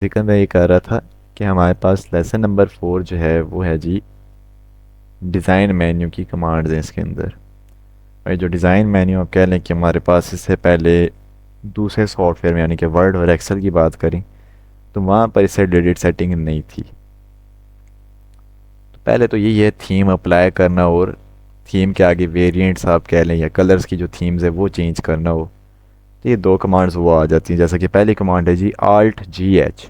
जिक्र मैं ये कह रहा था कि हमारे पास लेसन नंबर 4 जो है वो है जी डिज़ाइन मेन्यू की कमांड्स हैं इसके अंदर। और ये जो डिज़ाइन मेन्यू आप कह लें कि हमारे पास इससे पहले दूसरे सॉफ्टवेयर में यानी कि वर्ड और एक्सेल की बात करें तो वहाँ पर इससे डिलीट सेटिंग नहीं थी। तो पहले तो यही है थीम अप्लाई करना और थीम के आगे वेरिएंट्स आप कह लें या कलर्स की जो थीम्स है वो चेंज करना हो तो ये दो कमांड्स वो आ जाती हैं। जैसा कि पहली कमांड है जी Alt+G+H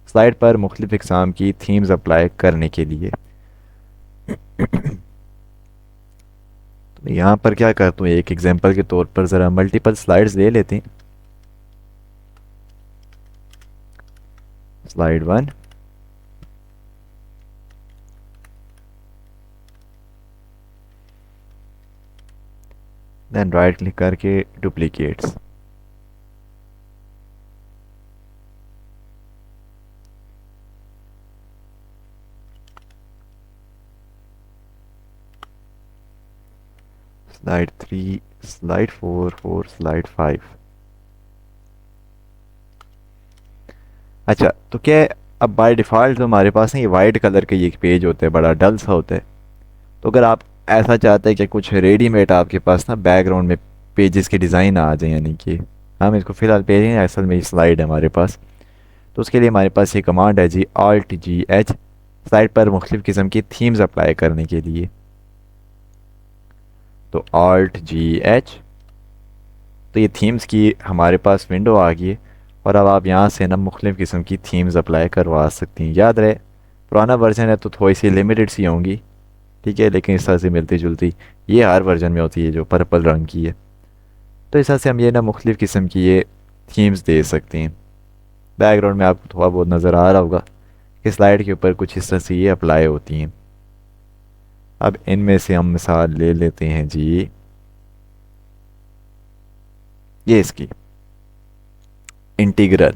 स्लाइड पर मुख्तलिफ इकसाम की थीम्स अप्लाई करने के लिए। तो यहाँ पर क्या करता हूँ एक एग्जांपल के तौर पर ज़रा मल्टीपल स्लाइड्स ले लेते हैं। स्लाइड 1, देन राइट क्लिक करके डुप्लीकेट्स, स्लाइड 3, स्लाइड 4 और स्लाइड 5। अच्छा तो क्या है, अब बाय डिफ़ॉल्ट तो हमारे पास ना ये वाइट कलर का ये एक पेज होता है, बड़ा डल सा होता है। तो अगर आप ऐसा चाहते हैं कि कुछ रेडीमेड आपके पास ना बैकग्राउंड में पेजेस के डिज़ाइन आ जाए, यानी कि हम इसको फ़िलहाल पेज हैं, असल में ये स्लाइड है हमारे पास। तो उसके लिए हमारे पास ये कमांड है जी Alt+G+H स्लाइड पर मुख्तलिफ किस्म की थीम्स अप्लाई करने के लिए। तो Alt+G+H, तो ये थीम्स की हमारे पास विंडो आ गई है और अब आप यहाँ से ना मुख्तलिफ किस्म की थीम्स अप्लाई करवा सकती हैं। याद रहे पुराना वर्जन है तो थोड़ी सी लिमिटेड सी होंगी, ठीक है, लेकिन इस तरह से मिलती जुलती ये हर वर्जन में होती है जो पर्पल रंग की है। तो इस तरह से हम ये ना मुख्तलिफ किस्म की ये थीम्स दे सकते हैं। बैकग्राउंड में आपको थोड़ा बहुत नज़र आ रहा होगा कि स्लाइड के ऊपर कुछ इस तरह से ये अप्लाई होती हैं। अब इनमें से हम मिसाल ले लेते हैं जी ये इसकी इंटीग्रल।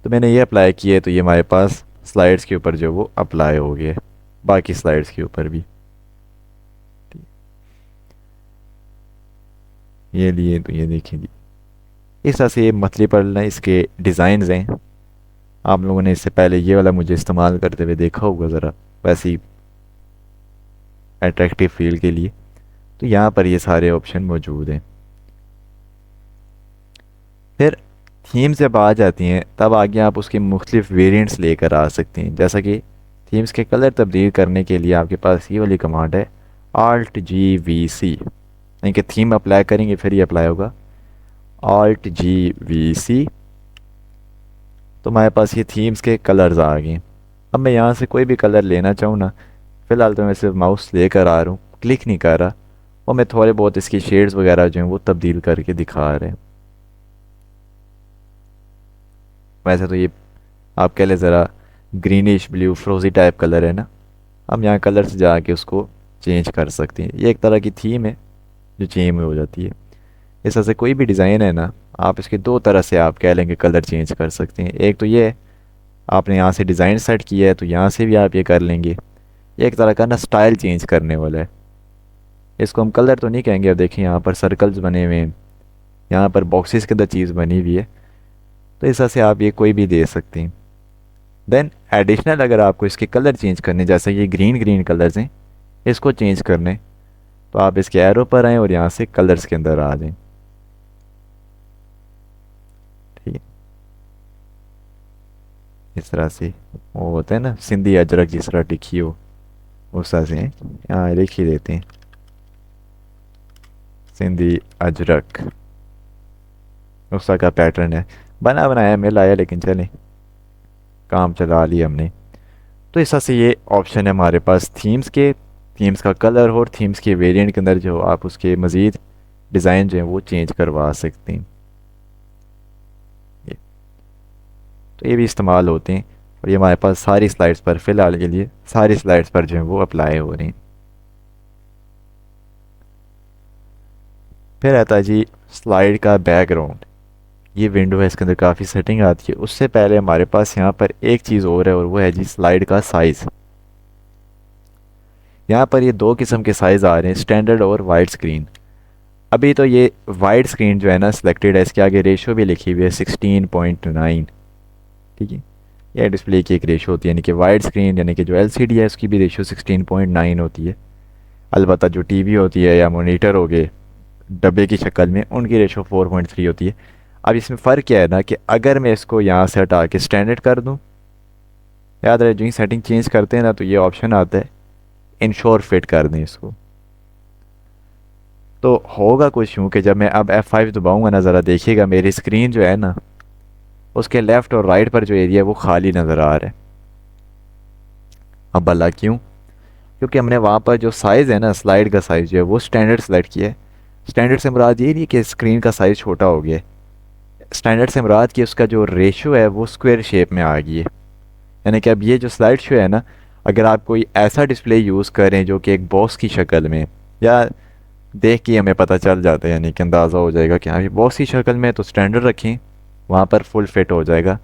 तो मैंने ये अप्लाई किया है तो ये हमारे पास स्लाइड्स के ऊपर जो वो अप्लाई हो गया है, बाकी स्लाइड्स के ऊपर भी ये लिए। तो ये देखिए जी इस तरह से ये मल्टीपल ना इसके डिज़ाइंस हैं। आप लोगों ने इससे पहले ये वाला मुझे इस्तेमाल करते हुए देखा होगा ज़रा वैसी अट्रैक्टिव फील के लिए। तो यहाँ पर ये सारे ऑप्शन मौजूद हैं। फिर थीम्स जब आ जाती हैं तब आगे आप उसके मुख्तलिफ वेरिएंट्स लेकर आ सकते हैं। जैसा कि थीम्स के कलर तब्दील करने के लिए आपके पास ये वाली कमांड है Alt+G+V+C, यानी कि थीम अप्लाई करेंगे फिर ये अप्लाई होगा Alt+G+V+C। तो हमारे पास ये थीम्स के कलर्स आ गए। अब मैं यहाँ से कोई भी कलर लेना चाहूँ ना, फ़िलहाल तो मैं सिर्फ माउस लेकर आ रहा हूँ, क्लिक नहीं कर रहा, और मैं थोड़े बहुत इसकी शेड्स वगैरह जो हैं वो तब्दील करके दिखा रहे हैं। वैसे तो ये आप कह लें ज़रा ग्रीनिश ब्लू फ्रोजी टाइप कलर है ना। हम यहाँ कलर से जाके उसको चेंज कर सकते हैं। ये एक तरह की थीम है जो चेंज हो जाती है। इस तरह से कोई भी डिज़ाइन है ना, आप इसके दो तरह से आप कह लेंगे कलर चेंज कर सकते हैं। एक तो ये है आपने यहाँ से डिज़ाइन सेट किया है तो यहाँ से भी आप ये कर लेंगे। ये एक तरह का ना स्टाइल चेंज करने वाला है। इसको हम कलर तो नहीं कहेंगे। अब देखिए यहाँ पर सर्कल्स बने हुए हैं, यहाँ पर बॉक्सेस के अंदर चीज़ बनी हुई है। तो इस तरह से आप ये कोई भी दे सकते हैं। देन एडिशनल अगर आपको इसके कलर चेंज करने, जैसे ये ग्रीन ग्रीन कलर्स हैं, इसको चेंज करने तो आप इसके एरो पर आएँ और यहाँ से कलर्स के अंदर आ जाएं। ठीक है, इस तरह से वो होता है ना सिंधी अजरक जिस तरह टिकी हो उस तरह से यहाँ लिख ही देते हैं सिंधी अजरक। उस तरह का पैटर्न है, बना बनाया मिल आया, लेकिन चलें काम चला लिया हमने। तो इस तरह से ये ऑप्शन है हमारे पास थीम्स के, थीम्स का कलर हो और थीम्स के वेरिएंट के अंदर जो आप उसके मज़ीद डिज़ाइन जो है वो चेंज करवा सकते हैं। ये तो ये भी इस्तेमाल होते हैं और ये हमारे पास सारी स्लाइड्स पर फ़िलहाल के लिए सारी स्लाइड्स पर जो है वो अप्लाई हो रही हैं। फिर आता है जी स्लाइड का बैकग्राउंड। ये विंडो है, इसके अंदर काफ़ी सेटिंग आती है। उससे पहले हमारे पास यहाँ पर एक चीज़ और है और वो है जी स्लाइड का साइज़। यहाँ पर ये दो किस्म के साइज़ आ रहे हैं, स्टैंडर्ड और वाइड स्क्रीन। अभी तो ये वाइड स्क्रीन जो है ना सिलेक्टेड है, इसके आगे रेशियो भी लिखी हुई है 16:9। ठीक है। यह डिस्प्ले की एक रेशो होती है, यानी कि वाइड स्क्रीन यानी कि जो एलसीडी है उसकी भी रेशो 16.9 होती है। अलबत्ता जो टीवी होती है या मॉनिटर हो गए डब्बे की शक्ल में, उनकी रेशो 4.3 होती है। अब इसमें फ़र्क क्या है ना कि अगर मैं इसको यहाँ से हटा के स्टैंडर्ड कर दूँ, याद रहे जो ही सेटिंग चेंज करते हैं ना तो ये ऑप्शन आता है इंश्योर फिट कर दें इसको। तो होगा कुछ यूँ कि जब मैं अब F5 दबाऊंगा ना, ज़रा देखिएगा मेरी स्क्रीन जो है ना उसके लेफ़्ट और राइट पर जो एरिया है वो खाली नज़र आ रहा है। अब भला क्यों? क्योंकि हमने वहाँ पर जो साइज़ है ना, स्लाइड का साइज़ जो है वो स्टैंडर्ड सेलेक्ट किया है। स्टैंडर्ड से मुराद ये नहीं कि स्क्रीन का साइज़ छोटा हो गया है, स्टैंडर्ड से मुराद कि उसका जो रेशो है वो स्क्वायर शेप में आ गई है। यानी कि अब ये जो स्लाइड शो है ना, अगर आप कोई ऐसा डिस्प्ले यूज़ करें जो कि एक बॉक्स की शक्ल में, या देख के हमें पता चल जाता है, यानी कि अंदाज़ा हो जाएगा कि हाँ ये बॉक्स की शक्ल में, तो स्टैंडर्ड रखें, वहाँ पर फुल फिट हो जाएगा।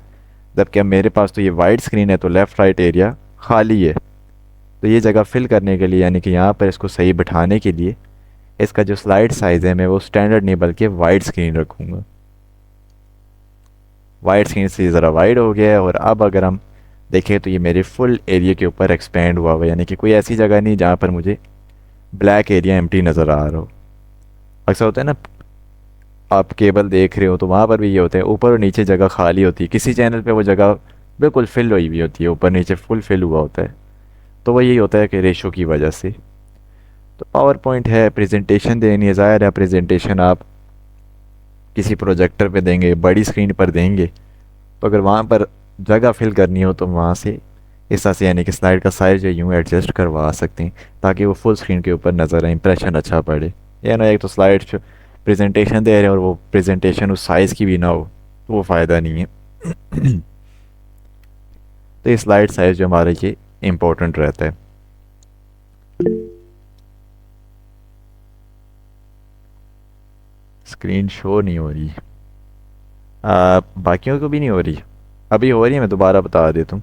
जबकि अब मेरे पास तो ये वाइड स्क्रीन है तो लेफ़्ट राइट एरिया खाली है, तो ये जगह फिल करने के लिए यानी कि यहाँ पर इसको सही बिठाने के लिए इसका जो स्लाइड साइज़ है मैं वो स्टैंडर्ड नहीं बल्कि वाइड स्क्रीन रखूँगा। वाइड स्क्रीन से ज़रा वाइड हो गया है, और अब अगर हम देखें तो ये मेरे फुल एरिया के ऊपर एक्सपेंड हुआ हुआ है, यानी कि कोई ऐसी जगह नहीं जहाँ पर मुझे ब्लैक एरिया एम्प्टी नज़र आ रहा हो। अक्सर होता है ना, आप केबल देख रहे हो तो वहाँ पर भी ये होता है ऊपर और नीचे जगह खाली होती है, किसी चैनल पे वो जगह बिल्कुल फिल हुई हुई होती है, ऊपर नीचे फुल फिल हुआ होता है। तो वह यही होता है कि रेशो की वजह से। तो पावर पॉइंट है, प्रेजेंटेशन देनी है, ज़ाहिर है प्रेजेंटेशन आप किसी प्रोजेक्टर पे देंगे, बड़ी स्क्रीन पर देंगे, तो अगर वहाँ पर जगह फिल करनी हो तो वहाँ से इस तरह से यानी कि स्लाइड का साइज जो यूँ एडजस्ट करवा सकते हैं ताकि वो फुल स्क्रीन के ऊपर नज़र आए, इंप्रेशन अच्छा पड़े। या ना एक तो स्लाइड प्रेजेंटेशन दे रहे हैं और वो प्रेजेंटेशन उस साइज़ की भी ना हो तो वो फ़ायदा नहीं है। तो ये स्लाइड साइज जो हमारे ये इम्पोर्टेंट रहता है। स्क्रीन शो नहीं हो रही, बाकियों को भी नहीं हो रही, अभी हो रही है, मैं दोबारा बता देता हूँ।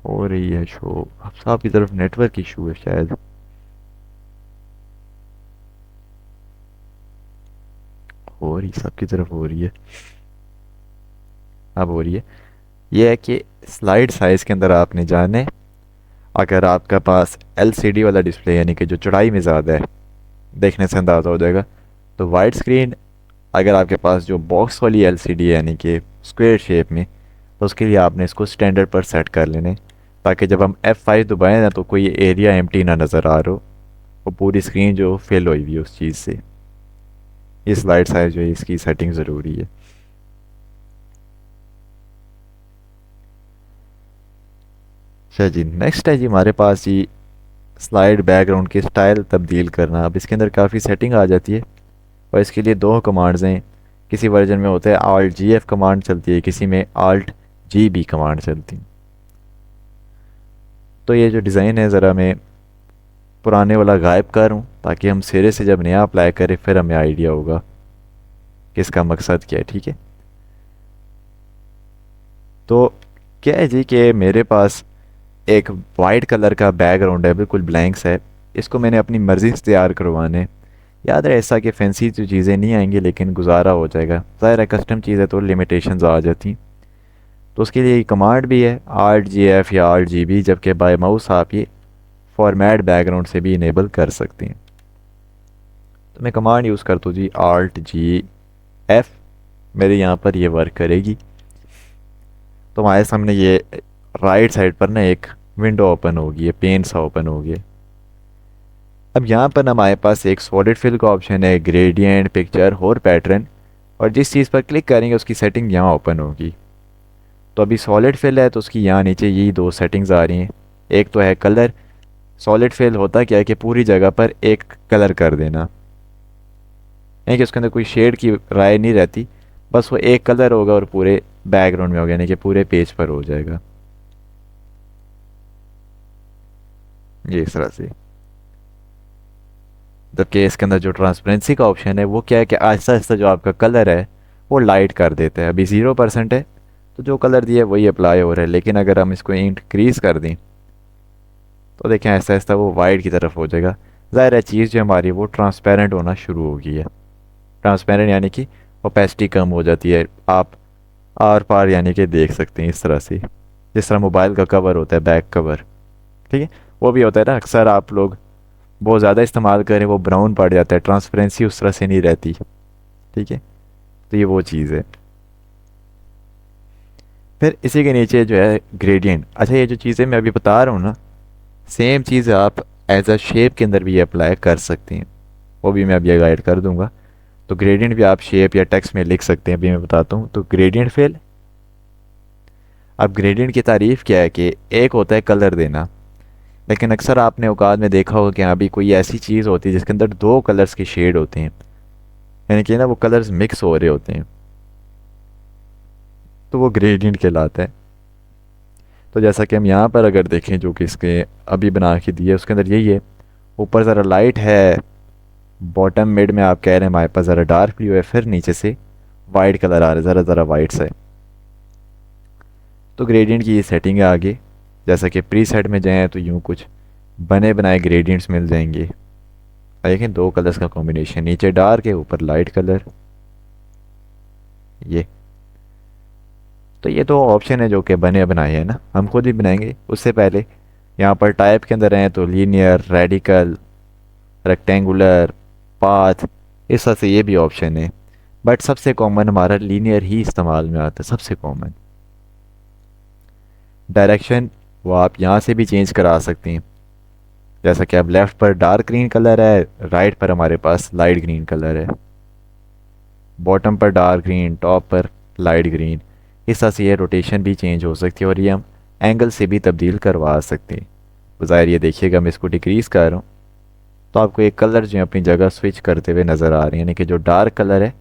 हो रही है शो, अब साहब की तरफ नेटवर्क इशू है शायद। हो रही, सबकी तरफ हो रही है, अब हो रही है। यह है कि स्लाइड साइज़ के अंदर आपने जाना है, अगर आपका पास एलसीडी वाला डिस्प्ले यानी कि जो चौड़ाई में ज़्यादा है, देखने से अंदाज़ा हो जाएगा, तो वाइड स्क्रीन। अगर आपके पास जो बॉक्स वाली एलसीडी है यानी कि स्क्वायर शेप में, तो उसके लिए आपने इसको स्टैंडर्ड पर सेट कर लेने, ताकि जब हम F5 दबाएं ना तो कोई एरिया एम्प्टी ना नज़र आ रहा हो, वो पूरी स्क्रीन जो फिल हुई हुई है उस चीज़ से। ये स्लाइड साइज जो है इसकी सेटिंग ज़रूरी है। अच्छा जी, नेक्स्ट है जी हमारे पास जी स्लाइड बैकग्राउंड की स्टाइल तब्दील करना। अब इसके अंदर काफ़ी सेटिंग आ जाती है, और इसके लिए दो कमांड्स हैं। किसी वर्जन में होता है Alt+G+F कमांड चलती है, किसी में Alt+G+B कमांड चलती है। तो ये जो डिज़ाइन है ज़रा मैं पुराने वाला गायब कर हूँ ताकि हम सिरे से जब नया अप्लाई करें फिर हमें आइडिया होगा कि इसका मकसद क्या है। ठीक है, तो क्या है जी कि मेरे पास एक वाइट कलर का बैकग्राउंड है, बिल्कुल ब्लैंक सा है। इसको मैंने अपनी मर्ज़ी से तैयार करवाने हैं। याद रहे ऐसा कि फैंसी जो चीज़ें नहीं आएंगी लेकिन गुजारा हो जाएगा, ज़ाहिर है कस्टम चीज़ है तो लिमिटेशंस आ जाती हैं। तो उसके लिए कमांड भी है Alt+G+F या Alt+G+B, जबकि बाय माउस आप ये फॉर्मेट बैकग्राउंड से भी इनेबल कर सकते हैं। तो मैं कमांड यूज़ करता हूँ जी Alt+G+F, मेरे यहाँ पर ये वर्क करेगी। तो हमारे सामने ये राइट साइड पर ना एक विंडो ओपन होगी, पेन सा ओपन हो गया। अब यहाँ पर हमारे पास एक सॉलिड फिल का ऑप्शन है, ग्रेडियंट, पिक्चर और पैटर्न, और जिस चीज़ पर क्लिक करेंगे उसकी सेटिंग यहाँ ओपन होगी। तो अभी सॉलिड फिल है तो उसकी यहाँ नीचे यही दो सेटिंग्स आ रही हैं। एक तो है कलर। सॉलिड फिल होता क्या है कि पूरी जगह पर एक कलर कर देना, यानी कि उसके अंदर कोई शेड की राय नहीं रहती, बस वो एक कलर होगा और पूरे बैकग्राउंड में होगा, यानी कि पूरे पेज पर हो जाएगा ये इस तरह से। जबकि इसके अंदर जो ट्रांसपेरेंसी का ऑप्शन है वो क्या है कि आहिस्ता आहिस्ता जो आपका कलर है वो लाइट कर देता है। अभी 0% है तो जो कलर दिया है वही अप्लाई हो रहा है, लेकिन अगर हम इसको इंक्रीज़ कर दें तो देखें ऐसा ऐसा वो वाइट की तरफ हो जाएगा। ज़ाहिर है चीज़ जो हमारी वो ट्रांसपेरेंट होना शुरू हो गई है। ट्रांसपेरेंट यानी कि ओपेसिटी कम हो जाती है, आप आर पार यानी कि देख सकते हैं इस तरह से, जिस तरह मोबाइल का कवर होता है, बैक कवर, ठीक है, वो भी होता है ना, अक्सर आप लोग बहुत ज़्यादा इस्तेमाल करें वो ब्राउन पड़ जाता है, ट्रांसपेरेंसी उस तरह से नहीं रहती, ठीक है। तो ये वो चीज़ है। फिर इसी के नीचे जो है ग्रेडियंट। अच्छा ये जो चीज़ें मैं अभी बता रहा हूँ ना, सेम चीज़ आप एज अ शेप के अंदर भी अप्लाई कर सकते हैं, वो भी मैं अभी गाइड कर दूंगा। तो ग्रेडियंट भी आप शेप या टेक्स्ट में लिख सकते हैं, अभी मैं बताता हूँ। तो ग्रेडियंट फेल, अब ग्रेडियंट की तारीफ़ क्या है कि एक होता है कलर देना, लेकिन अक्सर आपने औकात में देखा होगा कि अभी कोई ऐसी चीज़ होती है जिसके अंदर दो कलर्स के शेड होते हैं, यानी कि ना वो कलर्स मिक्स हो रहे होते हैं, तो वो ग्रेडियंट कहलाता है। तो जैसा कि हम यहाँ पर अगर देखें जो कि इसके अभी बना के दिए उसके अंदर यही है, ऊपर ज़रा लाइट है, बॉटम मिड में आप कह रहे हैं हमारे पास ज़रा डार्क ब्लू है, फिर नीचे से वाइट कलर आ रहा है, ज़रा ज़रा वाइट सा है। तो ग्रेडियंट की ये सेटिंग है आगे। जैसा कि प्री सेट में जाएँ तो यूँ कुछ बने बनाए ग्रेडियंट्स मिल जाएंगे। देखें दो कलर्स का कॉम्बिनेशन, नीचे डार्क है ऊपर लाइट कलर, ये। तो ये तो ऑप्शन है जो कि बने बनाए हैं ना, हम खुद भी बनाएंगे। उससे पहले यहाँ पर टाइप के अंदर हैं तो लीनियर, रेडिकल, रेक्टेंगुलर, पाथ, इस तरह से ये भी ऑप्शन है। बट सबसे कॉमन हमारा लीनियर ही इस्तेमाल में आता है, सबसे कॉमन। डायरेक्शन वो आप यहाँ से भी चेंज करा सकते हैं, जैसा कि अब लेफ़्ट पर डार्क ग्रीन कलर है, राइट पर हमारे पास लाइट ग्रीन कलर है, बॉटम पर डार्क ग्रीन, टॉप पर लाइट ग्रीन। इस तरह से ये रोटेशन भी चेंज हो सकती है और ये हम एंगल से भी तब्दील करवा सकते हैं। तो ज़ाहिर ये देखिएगा मैं इसको डिक्रीज़ कर रहा हूँ तो आपको एक कलर जो है अपनी जगह स्विच करते हुए नज़र आ रहे हैं, यानी कि जो डार्क कलर है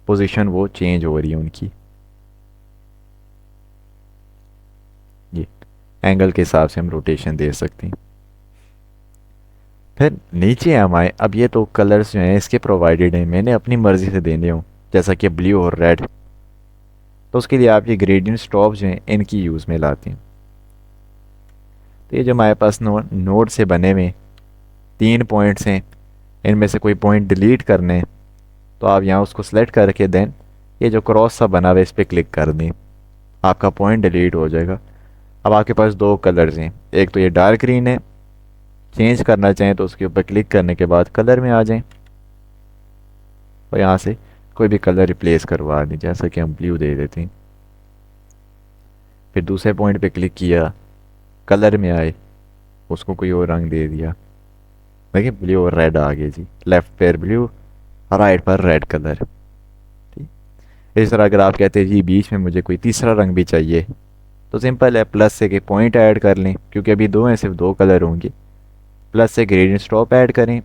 पोजीशन वो चेंज हो रही है उनकी, ये एंगल के हिसाब से हम रोटेशन दे सकते हैं। फिर नीचे हम आए, अब ये तो कलर्स जो हैं इसके प्रोवाइडेड हैं, मैंने अपनी मर्ज़ी से देने हों, जैसा कि ब्लू और रेड, तो उसके लिए आप ये ग्रेडियंट स्टॉप जो हैं इनकी यूज़ में लाते हैं। तो ये जो हमारे पास नोड से बने हुए 3 पॉइंट्स हैं, इनमें से कोई पॉइंट डिलीट करने हैं तो आप यहाँ उसको सेलेक्ट करके देन ये जो क्रॉस सा बना हुआ है इस पर क्लिक कर दें, आपका पॉइंट डिलीट हो जाएगा। अब आपके पास दो कलर्स हैं, एक तो ये डार्क ग्रीन है, चेंज करना चाहें तो उसके ऊपर क्लिक करने के बाद कलर में आ जाएं और यहाँ से कोई भी कलर रिप्लेस करवा दें, जैसा कि हम ब्लू दे देते हैं। फिर दूसरे पॉइंट पे क्लिक किया, कलर में आए, उसको कोई और रंग दे दिया, देखिए ब्लू और रेड आ गए जी, लेफ्ट पर ब्लू, राइट पर रेड कलर, ठीक। इस तरह अगर आप कहते हैं जी बीच में मुझे कोई तीसरा रंग भी चाहिए तो सिंपल है, प्लस से के पॉइंट ऐड कर लें, क्योंकि अभी दो हैं सिर्फ दो कलर होंगे, प्लस से ग्रेडियंट स्टॉप ऐड करें,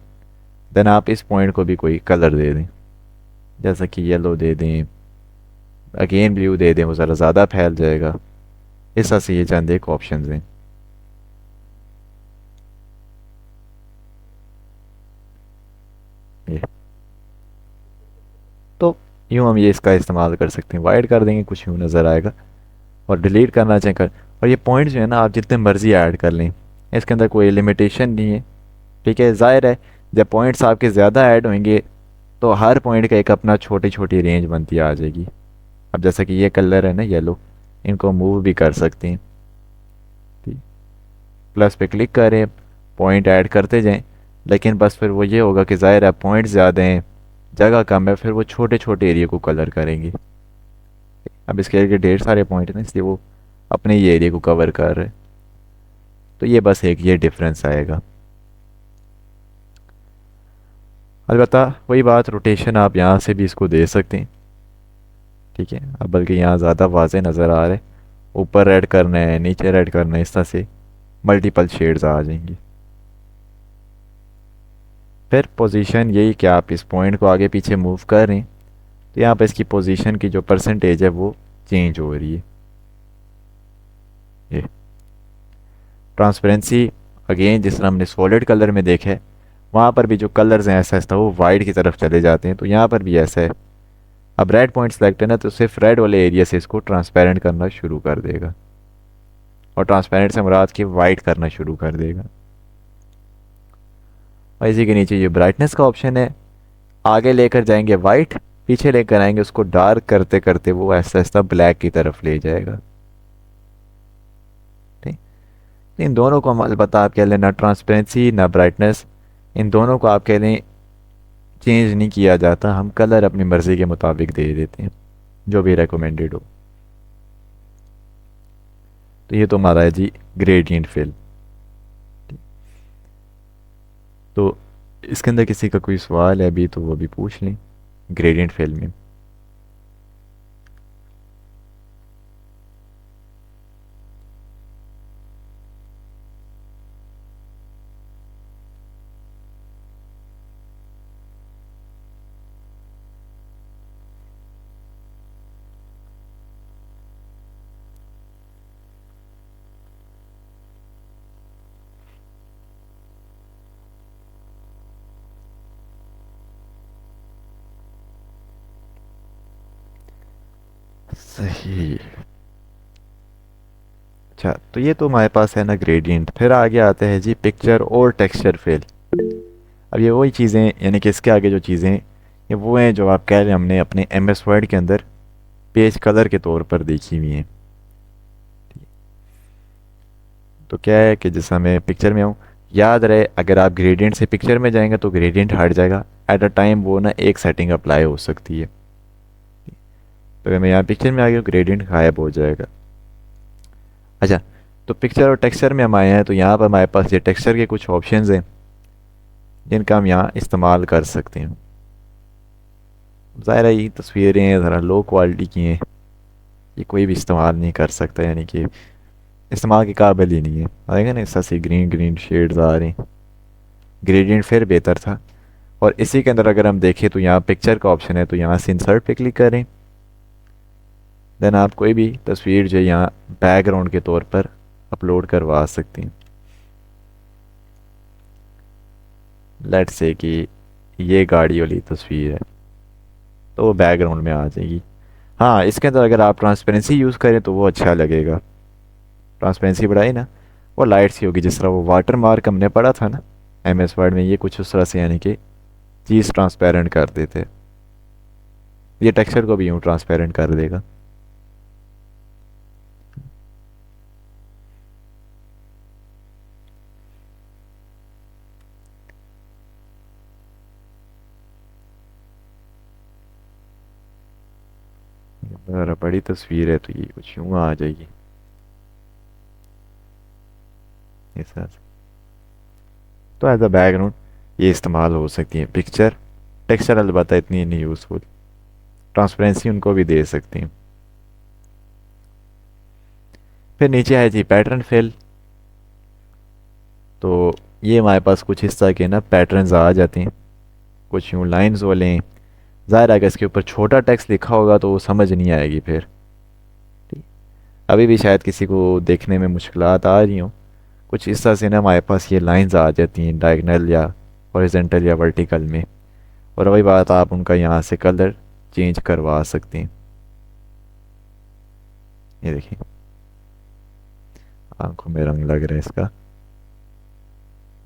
देन आप इस पॉइंट को भी कोई कलर दे दें, जैसा कि येलो दे दें, अगेन ब्लू दे दें, वो ज़रा ज़्यादा फैल जाएगा। इस तरह से ये चंद एक ऑप्शन हैं। ये तो यूँ हम ये इसका इस्तेमाल कर सकते हैं, वाइड कर देंगे कुछ यूँ नज़र आएगा, और डिलीट करना चाहें कर। और ये पॉइंट जो है ना आप जितने मर्जी ऐड कर लें, इसके अंदर कोई लिमिटेशन नहीं है, ठीक है। ज़ाहिर है जब पॉइंट्स आपके ज़्यादा ऐड होंगे तो हर पॉइंट का एक अपना छोटी छोटी रेंज बनती आ जाएगी। अब जैसा कि ये कलर है ना येलो, इनको मूव भी कर सकते हैं, ठीक। प्लस पे क्लिक करें, पॉइंट ऐड करते जाएं, लेकिन बस फिर वो ये होगा कि ज़ाहिर है पॉइंट ज़्यादा हैं, जगह कम है, फिर वो छोटे छोटे एरिया को कलर करेंगे। अब इसके लिए ढेर सारे पॉइंट हैं इसलिए वो अपने ये एरिया को कवर कर रहे हैं, तो ये बस एक ये डिफरेंस आएगा। अलबत्ता वही बात, रोटेशन आप यहाँ से भी इसको दे सकते हैं, ठीक है। अब बल्कि यहाँ ज़्यादा वाज़े नज़र आ रहे, ऊपर रेड करना है नीचे रेड करना है, इस तरह से मल्टीपल शेड्स आ जाएंगी। फिर पोजीशन यही कि आप इस पॉइंट को आगे पीछे मूव कर रहे हैं तो यहाँ पर इसकी पोजीशन की जो परसेंटेज है वो चेंज हो रही है। ये ट्रांसपेरेंसी अगेन जिस तरह हमने सॉलिड कलर में देखा है, वहाँ पर भी जो कलर्स हैं ऐसा ऐसा वो वाइट की तरफ चले जाते हैं, तो यहाँ पर भी ऐसा है। अब रेड पॉइंट सेलेक्ट है ना तो सिर्फ रेड वाले एरिया से इसको ट्रांसपेरेंट करना शुरू कर देगा। और ट्रांसपेरेंट से मुराद कि वाइट करना शुरू कर देगा। और इसी के नीचे ये ब्राइटनेस का ऑप्शन है, आगे लेकर जाएंगे वाइट, पीछे लेकर आएंगे उसको डार्क करते करते वो ऐसा ऐसा ब्लैक की तरफ ले जाएगा। ठीक, इन दोनों को हम अलबत्ता आप कह लें ना ट्रांसपेरेंसी ना ब्राइटनेस, इन दोनों को आप कह लें चेंज नहीं किया जाता, हम कलर अपनी मर्ज़ी के मुताबिक दे देते हैं जो भी रिकमेंडेड हो। तो ये तो हमारा है जी ग्रेडियंट फिल। तो इसके अंदर किसी का कोई सवाल है अभी तो वो भी पूछ लें ग्रेडियंट फिल में। सही। अच्छा, तो ये तो हमारे पास है ना ग्रेडियंट। फिर आगे आते हैं जी पिक्चर और टेक्सचर फिल। अब ये वही चीज़ें, यानी कि इसके आगे जो चीज़ें ये वो हैं जो आप कह रहे हैं हमने अपने एम एस वर्ड के अंदर पेज कलर के तौर पर देखी हुई हैं। तो क्या है कि जैसा मैं पिक्चर में हूँ, याद रहे अगर आप ग्रेडियंट से पिक्चर में जाएंगे तो ग्रेडियंट हट जाएगा, एट अ टाइम वो ना एक सेटिंग अप्लाई हो सकती है। तो अगर मैं यहाँ पिक्चर में आ गया ग्रेडियंट गायब हो जाएगा। अच्छा, तो पिक्चर और टेक्सचर में हम आए हैं, तो यहाँ पर हमारे पास ये टेक्सचर के कुछ ऑप्शंस हैं जिनका हम यहाँ इस्तेमाल कर सकते हैं। ज़ाहिर है ये तस्वीरें ज़रा लो क्वालिटी की हैं, ये कोई भी इस्तेमाल नहीं कर सकता, यानी कि इस्तेमाल के काबिल ही नहीं है। आएगा ना ऐसा सी ग्रीन ग्रीन शेड्स आ रहे हैं, ग्रेडियंट फिर बेहतर था। और इसी के अंदर अगर हम देखें तो यहाँ पिक्चर का ऑप्शन है, तो यहाँ से इंसर्ट पे क्लिक करें। देन आप कोई भी तस्वीर जो यहाँ बैकग्राउंड के तौर पर अपलोड करवा सकते हैं। लेट्स से कि ये गाड़ी वाली तस्वीर है तो वो बैकग्राउंड में आ जाएगी। हाँ, इसके अंदर अगर आप ट्रांसपेरेंसी यूज़ करें तो वो अच्छा लगेगा। ट्रांसपेरेंसी बढ़ाई ना, वो लाइट सी होगी, जिस तरह वो वाटर मार्क हमने पढ़ा था ना एम एस वर्ड में, ये कुछ उस तरह से यानी कि चीज़ ट्रांसपेरेंट कर देते। ये टेक्सचर को भी यूँ ट्रांसपेरेंट कर देगा। बड़ी तस्वीर है तो ये कुछ यूँ आ जाएगी इस तरह से। तो एज अ बैकग्राउंड ये इस्तेमाल हो सकती है। पिक्चर टेक्सचर अलबत्ता इतनी नहीं यूज़फुल, ट्रांसपेरेंसी उनको भी दे सकती हैं। फिर नीचे है जी पैटर्न फिल। तो ये हमारे पास कुछ इस तरह के ना पैटर्न्स आ जाते हैं, कुछ यूँ लाइंस वाले हैं। ज़ाहिर है अगर इसके ऊपर छोटा टेक्स्ट लिखा होगा तो वो समझ नहीं आएगी फिर। ठीक, अभी भी शायद किसी को देखने में मुश्किलात आ रही हों। कुछ इस तरह से ना हमारे पास ये लाइंस आ जाती हैं डायगनल या हॉरिजॉन्टल या वर्टिकल में, और वही बात आप उनका यहाँ से कलर चेंज करवा सकते हैं। ये देखिए आंखों में रंग लग रहा है इसका।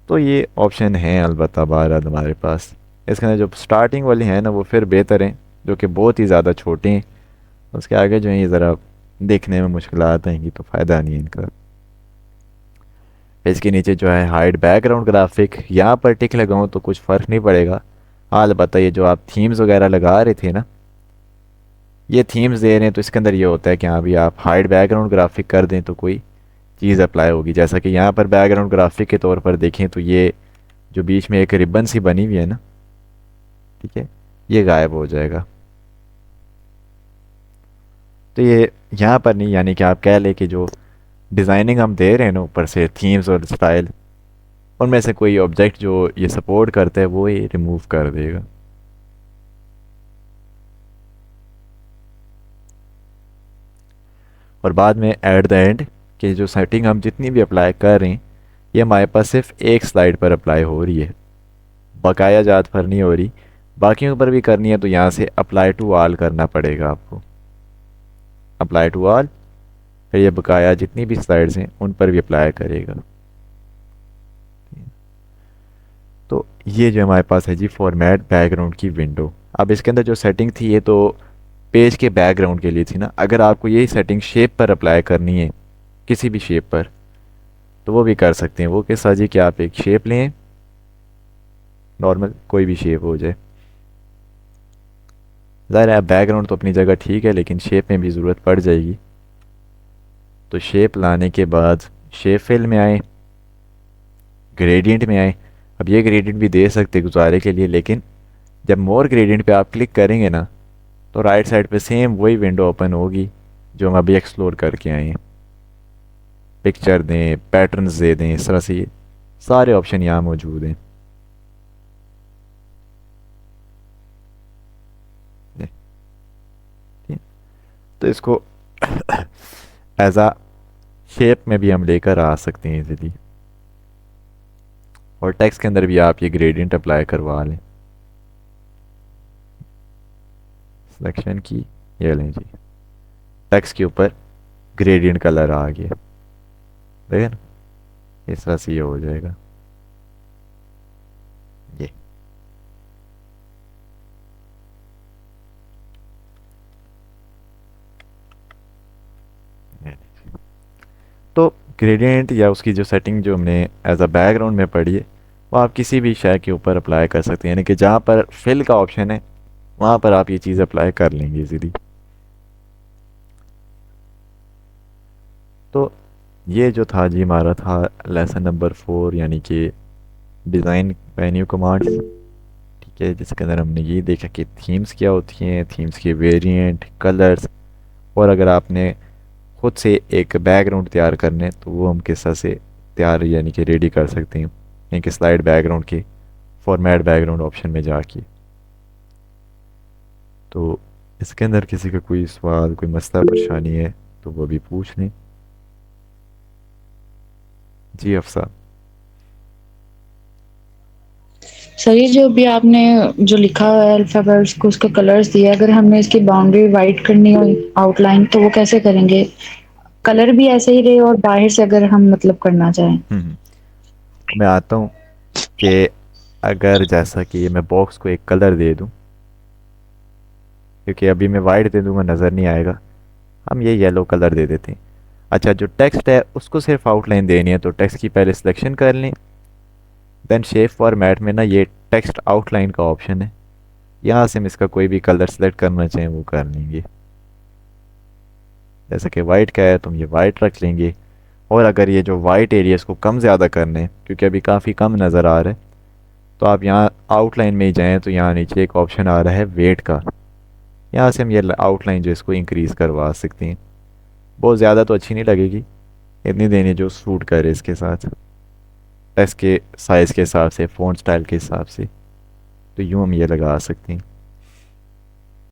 तो ये ऑप्शन हैं अलबत्ता बहरहाल हमारे पास। इसके अंदर जो स्टार्टिंग वाली हैं ना वो फिर बेहतर हैं, जो कि बहुत ही ज़्यादा छोटे हैं। उसके आगे जो है ये ज़रा देखने में मुश्किलात आएंगी तो फ़ायदा नहीं है इनका। इसके नीचे जो है हाइड बैकग्राउंड ग्राफिक, यहाँ पर टिक लगाऊँ तो कुछ फ़र्क नहीं पड़ेगा। हाँ अलबत्ता ये जो आप थीम्स वगैरह लगा रहे थे ना, ये थीम्स दे रहे हैं तो इसके अंदर ये होता है कि हाँ भी आप हाइड बैकग्राउंड ग्राफिक कर दें तो कोई चीज़ अप्लाई होगी। जैसा कि यहाँ पर बैकग्राउंड ग्राफिक के तौर पर देखें तो ये जो बीच में एक रिबन सी बनी हुई है ना, ठीक है, ये गायब हो जाएगा। तो ये यहाँ पर नहीं, यानी कि आप कह लें कि जो डिज़ाइनिंग हम दे रहे हैं ना ऊपर से थीम्स और स्टाइल, उनमें से कोई ऑब्जेक्ट जो ये सपोर्ट करता है वो ही रिमूव कर देगा। और बाद में एट द एंड कि जो सेटिंग हम जितनी भी अप्लाई कर रहे हैं ये हमारे पास सिर्फ एक स्लाइड पर अप्लाई हो रही है, बकाया जात पर नहीं हो रही। बाकियों पर भी करनी है तो यहाँ से अप्लाई टू ऑल करना पड़ेगा आपको। अप्लाई टू ऑल, फिर ये बकाया जितनी भी स्लाइड्स हैं उन पर भी अप्लाई करेगा। तो ये जो हमारे पास है जी फॉर्मेट बैकग्राउंड की विंडो। अब इसके अंदर जो सेटिंग थी ये तो पेज के बैकग्राउंड के लिए थी ना, अगर आपको यही सेटिंग शेप पर अप्लाई करनी है किसी भी शेप पर तो वो भी कर सकते हैं। वो कैसा जी कि आप एक शेप लें, नॉर्मल कोई भी शेप हो जाए। ज़ाहिर है बैकग्राउंड तो अपनी जगह ठीक है लेकिन शेप में भी ज़रूरत पड़ जाएगी। तो शेप लाने के बाद शेप फिल में आए, ग्रेडियंट में आए। अब ये ग्रेडियंट भी दे सकते गुजारे के लिए, लेकिन जब मोर ग्रेडियंट पे आप क्लिक करेंगे ना तो राइट साइड पे सेम वही विंडो ओपन होगी जो हम अभी एक्सप्लोर करके आए हैं। पिक्चर दें, पैटर्न्स दे दें, इस तरह से ये सारे ऑप्शन यहाँ मौजूद हैं। ठीक। तो इसको एज आ शेप में भी हम लेकर आ सकते हैं इजीली, और टेक्स्ट के अंदर भी आप ये ग्रेडियंट अप्लाई करवा लें। सिलेक्शन की, ये लें जी, टेक्स्ट के ऊपर ग्रेडियंट कलर आ गया, देखें ना, इस तरह से ये हो जाएगा। ये तो ग्रेडियंट या उसकी जो सेटिंग जो हमने एज अ बैकग्राउंड में पढ़ी है वो आप किसी भी शय के ऊपर अप्लाई कर सकते हैं, यानी कि जहाँ पर फिल का ऑप्शन है वहाँ पर आप ये चीज़ अप्लाई कर लेंगे इजीली। तो ये जो था जी हमारा था लेसन नंबर 4, यानी कि डिज़ाइन मेन्यू कमांड्स। ठीक है, जिसके अंदर हमने ये देखा कि थीम्स क्या होती हैं, थीम्स के वेरिएंट, कलर्स, और अगर आपने खुद से एक बैकग्राउंड तैयार करने तो वो हम किस तरह से तैयार यानी कि रेडी कर सकते हैं, यानी कि स्लाइड बैकग्राउंड के फॉर्मेट बैकग्राउंड ऑप्शन में जाके। तो इसके अंदर किसी का कोई सवाल, कोई मसला, परेशानी है तो वो भी पूछ लें। जी अफसा। सर ये जो अभी आपने जो लिखा हुआ है अल्फाबेट्स को उसके कलर्स दिए, अगर हमने इसकी बाउंड्री वाइट करनी हो आउटलाइन तो वो कैसे करेंगे? कलर भी ऐसे ही रहे और बाहर से अगर हम मतलब करना चाहें। हम्म, मैं आता हूँ कि अगर जैसा कि मैं बॉक्स को एक कलर दे दूँ, क्योंकि अभी मैं वाइट दे दूँगा नज़र नहीं आएगा, हम ये येलो कलर दे देते हैं। अच्छा, जो टेक्स्ट है उसको सिर्फ आउटलाइन देनी है तो टेक्स्ट की पहले सिलेक्शन कर लें, देन शेप फॉर्मेट में ना ये टेक्स्ट आउटलाइन का ऑप्शन है, यहाँ से हम इसका कोई भी कलर सेलेक्ट करना चाहें वो कर लेंगे। जैसे कि वाइट का है तो हम ये वाइट रख लेंगे। और अगर ये जो वाइट एरियाज को कम ज़्यादा करने हैं, क्योंकि अभी काफ़ी कम नज़र आ रहा है, तो आप यहाँ आउटलाइन में ही जाएँ तो यहाँ नीचे एक ऑप्शन आ रहा है वेट का, यहाँ से हम ये आउटलाइन जो इसको इंक्रीज़ करवा सकते हैं। बहुत ज़्यादा तो अच्छी नहीं लगेगी, इतनी देनी जो सूट करे इसके साथ, टेक्स्ट के साइज़ के हिसाब से, फ़ॉन्ट स्टाइल के हिसाब से। तो यूँ हम ये लगा सकते हैं।